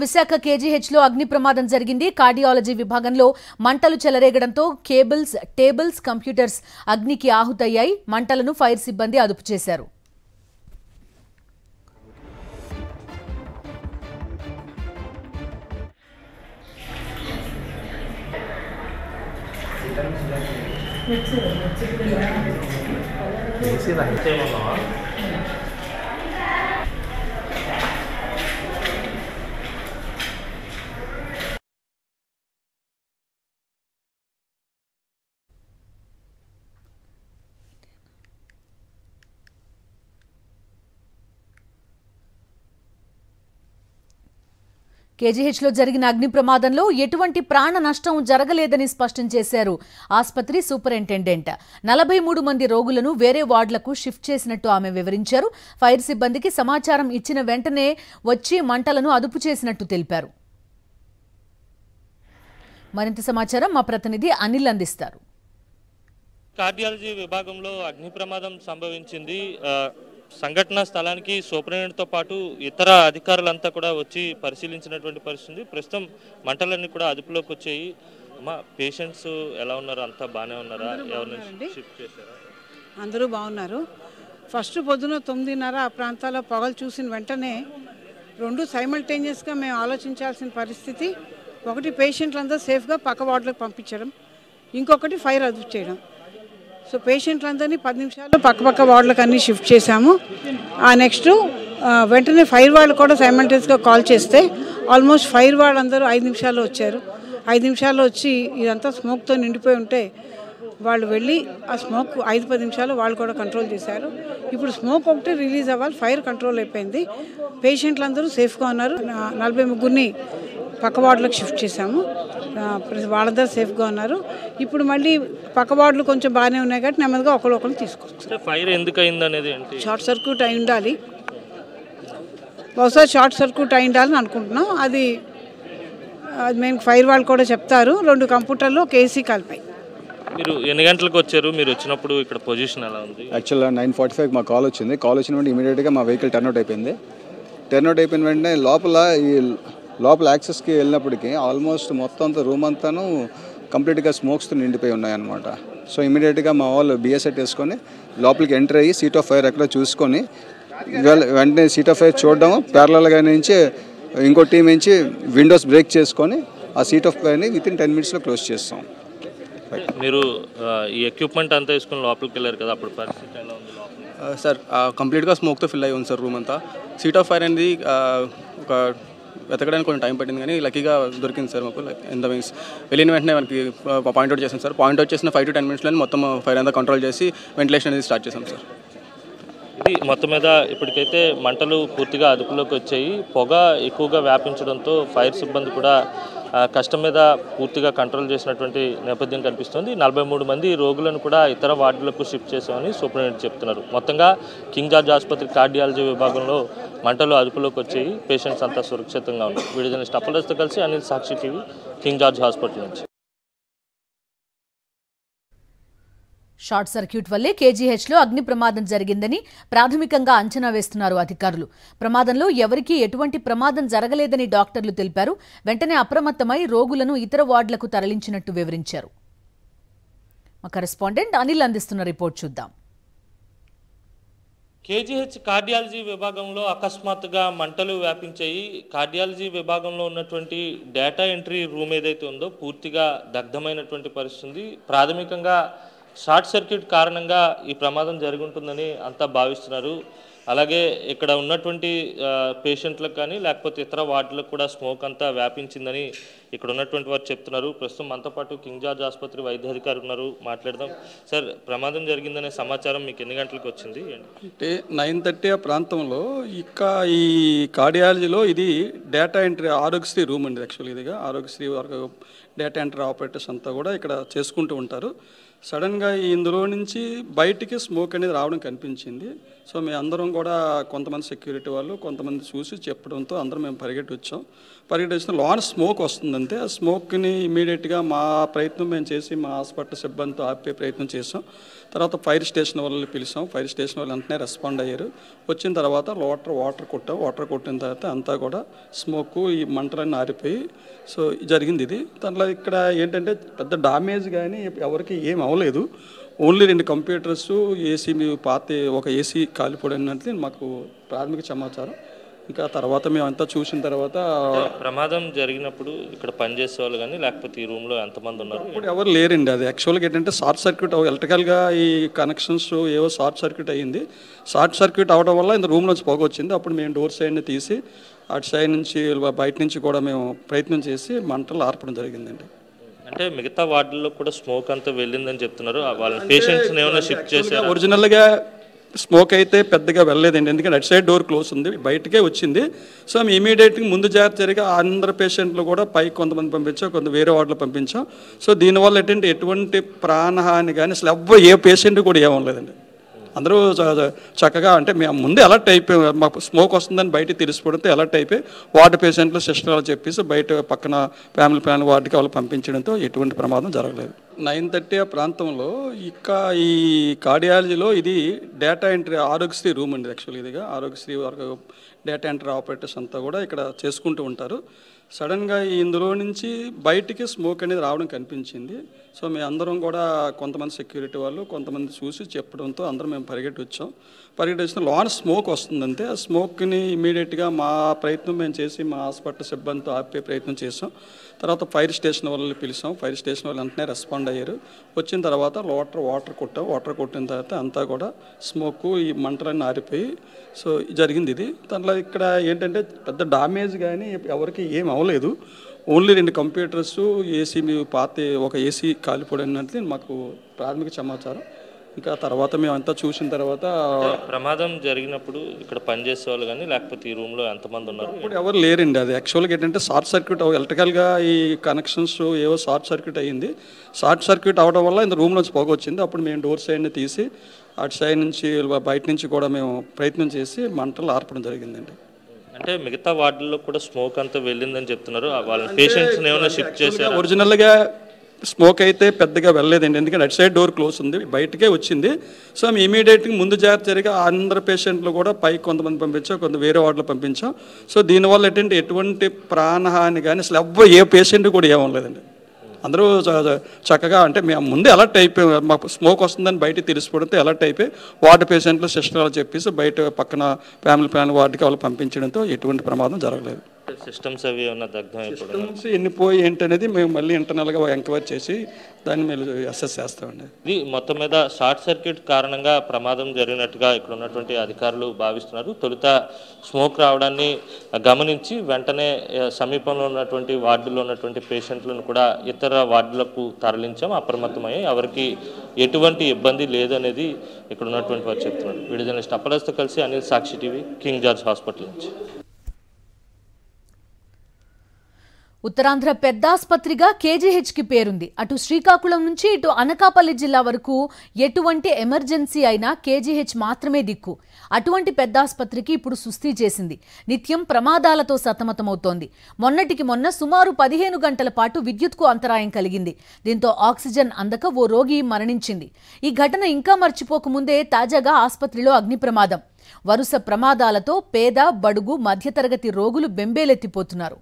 విశాఖ కేజీహెచ్లో అగ్ని ప్రమాదం జరిగింది. కార్డియాలజీ విభాగంలో మంటలు చెలరేగడంతో కేబుల్స్, టేబుల్స్, కంప్యూటర్స్ అగ్నికి ఆహుతయ్యాయి. మంటలను ఫైర్ సిబ్బంది అదుపు చేశారు. కేజీహెచ్లో జరిగిన అగ్ని ప్రమాదంలో ఎటువంటి ప్రాణ నష్టం జరగలేదని స్పష్టం చేశారు ఆసుపత్రి సూపరింటెండెంట్. 43 మంది రోగులను వేరే వార్డులకు షిఫ్ట్ చేసినట్టు ఆమె వివరించారు. ఫైర్ సిబ్బందికి సమాచారం ఇచ్చిన వెంటనే వచ్చి మంటలను అదుపు చేసినట్టు తెలిపారు. మరింత సమాచారం మా ప్రతినిధి అనిల్ అందిస్తారు. కార్డియాలజీ విభాగంలో అగ్ని ప్రమాదం సంభవించింది. సంఘటన స్థలానికి సూపరింటెండెంట్తో పాటు ఇతర అధికారులంతా కూడా వచ్చి పరిశీలించినటువంటి పరిస్థితి. ప్రస్తుతం మంటలన్నీ కూడా అదుపులోకి వచ్చాయి. అమ్మా, పేషెంట్స్ ఎలా ఉన్నారు? అంతా బాగానే ఉన్నారా? ఎవరిని షిఫ్ట్ చేశారా? అందరూ బాగున్నారు. ఫస్ట్ పొద్దున 9:30 ఆ ప్రాంతాల్లో పొగలు చూసిన వెంటనే రెండు సైమల్టేనియస్గా మేము ఆలోచించాల్సిన పరిస్థితి. ఒకటి పేషెంట్లందరూ సేఫ్గా పక్క వార్డులకు పంపించడం, ఇంకొకటి ఫైర్ అదుపు చేయడం. సో పేషెంట్లందరినీ 10 నిమిషాల్లో పక్క వార్డులకు అన్నీ షిఫ్ట్ చేశాము. ఆ నెక్స్ట్ వెంటనే ఫైర్ వాళ్ళు కూడా సైమల్టేనియస్గా కాల్ చేస్తే ఆల్మోస్ట్ ఫైర్ వాళ్ళు అందరూ 5 నిమిషాల్లో వచ్చారు. 5 నిమిషాల్లో వచ్చి ఇదంతా స్మోక్తో నిండిపోయి ఉంటే వాళ్ళు వెళ్ళి ఆ స్మోక్ 5-10 నిమిషాలు వాళ్ళు కూడా కంట్రోల్ చేశారు. ఇప్పుడు స్మోక్ ఒకటి రిలీజ్ అవ్వాలి, ఫైర్ కంట్రోల్ అయిపోయింది. పేషెంట్లందరూ సేఫ్గా ఉన్నారు. 43 పక్క వార్డులకు షిఫ్ట్ చేశాము. వాళ్ళందరూ సేఫ్గా ఉన్నారు. ఇప్పుడు మళ్ళీ పక్క వార్డులు కొంచెం బాగానే ఉన్నాయి కాబట్టి నెమ్మదిగా ఒకరు తీసుకొచ్చారు. ఫైర్ ఎందుకు అయింది అనేది షార్ట్ సర్క్యూట్ అయి ఉండాలి, బహుశా షార్ట్ సర్క్యూట్ అయి ఉండాలని అనుకుంటున్నాం. అది మేము ఫైర్ వాళ్ళు కూడా చెప్తారు. 2 కంప్యూటర్లు కేసీ కలిపాయి. మీరు ఎన్ని గంటలకు వచ్చారు? మీరు వచ్చినప్పుడు ఇక్కడ పొజిషన్ ఎలా ఉంది? యాక్చువల్గా 9:45 మా కాల్ వచ్చింది. కాల్ వచ్చిన వెంటనే ఇమీడియట్గా మా వెహికల్ టర్న్అవుట్ అయిపోయింది. టర్న్అవుట్ అయిపోయిన వెంటనే లోపల యాక్సెస్కి వెళ్ళినప్పటికీ ఆల్మోస్ట్ మొత్తం అంతా రూమ్ అంతాను కంప్లీట్గా స్మోక్స్తో నిండిపోయి ఉన్నాయన్నమాట. సో ఇమీడియట్గా మా వాళ్ళు బిఎస్ఐ వేసుకొని లోపలికి ఎంటర్ అయ్యి సీట్ ఆఫ్ ఫైర్ ఎక్కడో చూసుకొని వెంటనే సీట్ ఆఫ్ ఫైర్ చూడడం, ప్యారలల్గా నుంచి ఇంకో టీం నుంచి విండోస్ బ్రేక్ చేసుకొని ఆ సీట్ ఆఫ్ ఫైర్ని వితిన్ 10 మినిట్స్లో క్లోజ్ చేస్తాం. మీరు ఈ ఎక్విప్మెంట్ అంతా వేసుకుని లోపలికి వెళ్ళారు కదా, అప్పుడు పరిస్థితి ఎలా ఉంది? సార్ కంప్లీట్గా స్మోక్తో ఫిల్ అయ్యి ఉంది సార్ రూమ్ అంతా. సీట్ ఆఫ్ ఫైర్ అనేది ఒక వెతకడానికి కొంచెం టైం పట్టింది, కానీ లక్కీగా దొరికింది సార్ మాకు. ఎంత మీన్స్ వెళ్ళిన వెంటనే మనకి పాయింట్అవుట్ చేసాం సార్. పాయింట్అవుట్ చేసిన 5 to 10 మినిట్స్లో మొత్తం ఫైర్ అంతా కంట్రోల్ చేసి వెంటిలేషన్ అనేది స్టార్ట్ చేసాం సార్. ఇది మొత్తం మీద ఇప్పటికైతే మంటలు పూర్తిగా అదుపులోకి వచ్చాయి. పొగ ఎక్కువగా వ్యాపించడంతో ఫైర్ సిబ్బంది కూడా కష్టం మీద పూర్తిగా కంట్రోల్ చేసినటువంటి నేపథ్యం కనిపిస్తుంది. 43 మంది రోగులను కూడా ఇతర వార్డులకు షిఫ్ట్ చేశామని సూపరింటెండెంట్ చెప్తున్నారు. మొత్తంగా కింగ్ జార్జ్ ఆసుపత్రి కార్డియాలజీ విభాగంలో మంటలు అదుపులోకి వచ్చాయి. పేషెంట్స్ అంతా సురక్షితంగా ఉన్నారు. వీడియో జర్నలిస్ట్ అప్పలతో కలిసి అనిల్, సాక్షి టీవీ, కింగ్ జార్జ్ హాస్పిటల్ నుంచి. షార్ట్ సర్క్యూట్ వల్లే కేజీహెచ్లో అగ్ని ప్రమాదం జరిగిందని ప్రాథమికంగా అంచనా వేస్తున్నారు అధికారులు. ప్రమాదంలో ఎవరికీ ఎటువంటి ప్రమాదం జరగలేదని డాక్టర్లు తెలిపారు. వెంటనే అప్రమత్తమై రోగులను ఇతర వార్డులకు తరలించినట్టు వివరించారు. మా కరెస్పాండెంట్ అనిల్ అందిస్తున్న రిపోర్ట్ చూద్దాం. కేజీహెచ్ కార్డియాలజీ విభాగంలో అకస్మాత్తుగా మంటలు వ్యాపించాయి. కార్డియాలజీ విభాగంలో ఉన్నటువంటి డేటా ఎంట్రీ రూమ్ ఏదైతే ఉందో పూర్తిగా దగ్ధమైనటువంటి పరిస్థితి. ప్రాథమికంగా షార్ట్ సర్క్యూట్ కారణంగా ఈ ప్రమాదం జరుగుతుందని అంతా భావిస్తున్నారు. అలాగే ఇక్కడ ఉన్నటువంటి పేషెంట్లకు కానీ లేకపోతే ఇతర వార్డులకు కూడా స్మోక్ అంతా వ్యాపించిందని ఇక్కడ ఉన్నటువంటి వారు చెప్తున్నారు. ప్రస్తుతం మనతో పాటు కింగ్ జార్జ్ ఆసుపత్రి వైద్యాధికారి ఉన్నారు, మాట్లాడదాం. సార్, ప్రమాదం జరిగిందనే సమాచారం మీకు ఎన్ని గంటలకు వచ్చింది? అంటే 9:30 ఆ ప్రాంతంలో ఈ కార్డియాలజీలో ఇది డేటా ఎంట్రీ ఆరోగ్యశ్రీ రూమ్ అండి. యాక్చువల్లీ ఇదిగా ఆరోగ్యశ్రీ డేటా ఎంట్రీ ఆపరేటర్స్ అంతా కూడా ఇక్కడ చేసుకుంటూ ఉంటారు. సడన్గా ఇందులో నుంచి బయటికి స్మోక్ అనేది రావడం కనిపించింది. సో మేము అందరం కూడా కొంతమంది సెక్యూరిటీ వాళ్ళు కొంతమంది చూసి చెప్పడంతో అందరం మేము పరిగెట్టి వచ్చిన లోన స్మోక్ వస్తుందంటే ఆ స్మోక్ని ఇమీడియట్గా మా ప్రయత్నం మేము చేసి మా హాస్పిటల్ సిబ్బందితో ఆపే ప్రయత్నం చేసాం. తర్వాత ఫైర్ స్టేషన్ వాళ్ళని పిలిచాం. ఫైర్ స్టేషన్ వాళ్ళు వెంటనే రెస్పాండ్ అయ్యారు. వచ్చిన తర్వాత వాటర్ కొట్టాం. వాటర్ కొట్టిన తర్వాత అంతా కూడా స్మోకు ఈ మంటలన్నీ ఆరిపోయి సో జరిగింది ఇది. దాంట్లో ఇక్కడ ఏంటంటే పెద్ద డామేజ్ కానీ ఎవరికి ఏం అవ్వలేదు. ఓన్లీ 2 కంప్యూటర్స్ ఏసీ పాత ఒక ఏసీ కాలిపోయినట్టు మాకు ప్రాథమిక సమాచారం. ఇంకా తర్వాత మేమంతా చూసిన తర్వాత ప్రమాదం జరిగినప్పుడు ఇక్కడ పనిచేసే వాళ్ళు కానీ లేకపోతే ఈ రూమ్లో ఎంతమంది ఉన్నారు? ఇప్పుడు ఎవరు లేరండి. అది యాక్చువల్గా ఏంటంటే షార్ట్ సర్క్యూట్ ఎలక్ట్రికల్గా ఈ కనెక్షన్స్ ఏవో షార్ట్ సర్క్యూట్ అయ్యింది. షార్ట్ సర్క్యూట్ అవడం వల్ల ఇంత రూమ్ నుంచి పొగ వచ్చింది. అప్పుడు మేము డోర్ సైడ్ని తీసి అటు సైడ్ నుంచి బయట నుంచి కూడా మేము ప్రయత్నం చేసి మంటలు ఆర్పడం జరిగిందండి. అంటే మిగతా వార్డుల్లో కూడా స్మోక్ అంతా వెళ్ళిందని చెప్తున్నారు. వాళ్ళ పేషెంట్స్ ఏమైనా షిఫ్ట్ చేశారు? ఒరిజినల్గా స్మోక్ అయితే పెద్దగా వెళ్ళలేదండి. ఎందుకంటే అటు సైడ్ డోర్ క్లోజ్ ఉంది, బయటకే వచ్చింది. సో మేము ఇమీడియట్గా ముందు జాగ్రత్త జరిగి అందరు పేషెంట్లు కూడా పైకి కొంతమంది పంపించాం, కొంత వేరే వార్డులో పంపించాం. సో దీనివల్ల ఏంటంటే ఎటువంటి ప్రాణహాని కానీ అసలు ఎవ్వరు ఏ పేషెంట్ కూడా ఏమవలేదండి. అందరూ చక్కగా అంటే మేము ముందే అలర్ట్ అయిపోయి మాకు స్మోక్ వస్తుందని బయట తెలిసిపోవడంతో అలర్ట్ అయిపోయి వార్డు పేషెంట్లు సిస్టర్ చెప్పేసి బయట పక్కన ఫ్యామిలీ ప్లాన్ వార్డుకి వాళ్ళు పంపించడంతో ఎటువంటి ప్రమాదం జరగలేదు. 9:30 ఆ ప్రాంతంలో ఈ కార్డియాలజీలో ఇది డేటా ఎంట్రీ ఆరోగ్యశ్రీ రూమ్ అండి. యాక్చువల్లీ ఇదిగా ఆరోగ్యశ్రీ వరకు డేటా ఎంట్రీ ఆపరేటర్స్ అంతా కూడా ఇక్కడ చేసుకుంటూ ఉంటారు. సడన్గా ఇందులో నుంచి బయటికి స్మోక్ అనేది రావడం కనిపించింది. సో మేము అందరం కూడా కొంతమంది సెక్యూరిటీ వాళ్ళు కొంతమంది చూసి చెప్పడంతో అందరం మేము పరిగెట్టి వచ్చిన లోన స్మోక్ వస్తుందంటే ఆ స్మోక్ని ఇమీడియట్గా మా ప్రయత్నం మేము చేసి మా హాస్పిటల్ సిబ్బందితో ఆపే ప్రయత్నం చేసాం. తర్వాత ఫైర్ స్టేషన్ వాళ్ళని పిలిచాం. ఫైర్ స్టేషన్ వాళ్ళు వెంటనే రెస్పాండ్ అయ్యారు. వచ్చిన తర్వాత వాటర్ కొట్టాం. వాటర్ కొట్టిన తర్వాత అంతా కూడా స్మోకు ఈ మంటలన్నీ ఆరిపోయి సో జరిగింది ఇది. దాంట్లో ఇక్కడ ఏంటంటే పెద్ద డామేజ్ కానీ ఎవరికి ఏం అవ్వలేదు. ఓన్లీ 2 కంప్యూటర్స్ ఏసీ పాత ఒక ఏసీ కాలిపోయినట్టు మాకు ప్రాథమిక సమాచారం. ఇంకా తర్వాత మేమంతా చూసిన తర్వాత ప్రమాదం జరిగినప్పుడు ఇక్కడ పనిచేసే వాళ్ళు కానీ లేకపోతే ఈ రూమ్లో ఎంతమంది ఉన్నారు? ఇప్పుడు ఎవరు లేరండి. అది యాక్చువల్గా ఏంటంటే షార్ట్ సర్క్యూట్ ఎలక్ట్రికల్గా ఈ కనెక్షన్స్ ఏవో షార్ట్ సర్క్యూట్ అయ్యింది. షార్ట్ సర్క్యూట్ అవడం వల్ల ఇంత రూమ్ నుంచి పొగ వచ్చింది. అప్పుడు మేము డోర్ సైడ్ని తీసి అటు సైడ్ నుంచి బయట నుంచి కూడా మేము ప్రయత్నం చేసి మంటలు ఆర్పడం జరిగిందండి. అంటే మిగతా వార్డుల్లో కూడా స్మోక్ అంతా వెళ్ళిందని చెప్తున్నారు. వాళ్ళ పేషెంట్స్ ఏమైనా షిఫ్ట్ చేశారు? ఒరిజినల్గా స్మోక్ అయితే పెద్దగా వెళ్ళలేదండి. ఎందుకంటే అటు సైడ్ డోర్ క్లోజ్ ఉంది, బయటకే వచ్చింది. సో మేము ఇమీడియట్గా ముందు జాగ్రత్త జరిగి అందరు పేషెంట్లు కూడా పైకి కొంతమంది పంపించాం, కొంత వేరే వార్డులో పంపించాం. సో దీనివల్ల ఏంటంటే ఎటువంటి ప్రాణహాని కానీ అసలు ఎవ్వరు ఏ పేషెంట్ కూడా ఏమవలేదండి. అందరూ చక్కగా అంటే మేము ముందే అలర్ట్ అయిపోయి మాకు స్మోక్ వస్తుందని బయట తెలిసిపోవడంతో అలర్ట్ అయిపోయి వార్డు పేషెంట్లు సిస్టర్ చెప్పేసి బయట పక్కన ఫ్యామిలీ ప్లాన్ వార్డుకి వాళ్ళు పంపించడంతో ఎటువంటి ప్రమాదం జరగలేదు. సిస్టమ్స్ అవి ఏమన్నా సిస్టమ్స్ ఎన్ని పోయి ఏంటనేది మేము మళ్ళీ ఇంటర్నల్గా ఎంక్వైరీ చేసి దాన్ని మేము అసెస్ చేస్తామండి. ఇది మొత్తం మీద షార్ట్ సర్క్యూట్ కారణంగా ప్రమాదం జరిగినట్టుగా ఇక్కడ ఉన్నటువంటి అధికారులు భావిస్తున్నారు. తొలుత స్మోక్ రావడాన్ని గమనించి వెంటనే సమీపంలో ఉన్నటువంటి వార్డులో ఉన్నటువంటి పేషెంట్లను కూడా ఇతర వార్డులకు తరలించాం. అప్రమత్తమయ్యాయి. ఎవరికి ఎటువంటి ఇబ్బంది లేదనేది ఇక్కడ ఉన్నటువంటి వారు చెప్తున్నారు. వీడియో జర్నలిస్ట్ అప్పలస్తో కలిసి అనిల్, సాక్షి టీవీ, కింగ్ జార్జ్ హాస్పిటల్ నుంచి. ఉత్తరాంధ్ర పెద్ద ఆసుపత్రిగా కేజీహెచ్కి పేరుంది. అటు శ్రీకాకుళం నుంచి ఇటు అనకాపల్లి జిల్లా వరకు ఎటువంటి ఎమర్జెన్సీ అయినా కేజీహెచ్ మాత్రమే దిక్కు. అటువంటి పెద్ద ఆసుపత్రికి ఇప్పుడు సుస్థి చేసింది. నిత్యం ప్రమాదాలతో సతమతమవుతోంది. మొన్నటికి మొన్న సుమారు 15 గంటల పాటు విద్యుత్కు అంతరాయం కలిగింది. దీంతో ఆక్సిజన్ అందక ఓ రోగి మరణించింది. ఈ ఘటన ఇంకా మర్చిపోకముందే తాజాగా ఆసుపత్రిలో అగ్ని ప్రమాదం. వరుస ప్రమాదాలతో పేద, బడుగు, మధ్యతరగతి రోగులు బెంబేలెత్తిపోతున్నారు.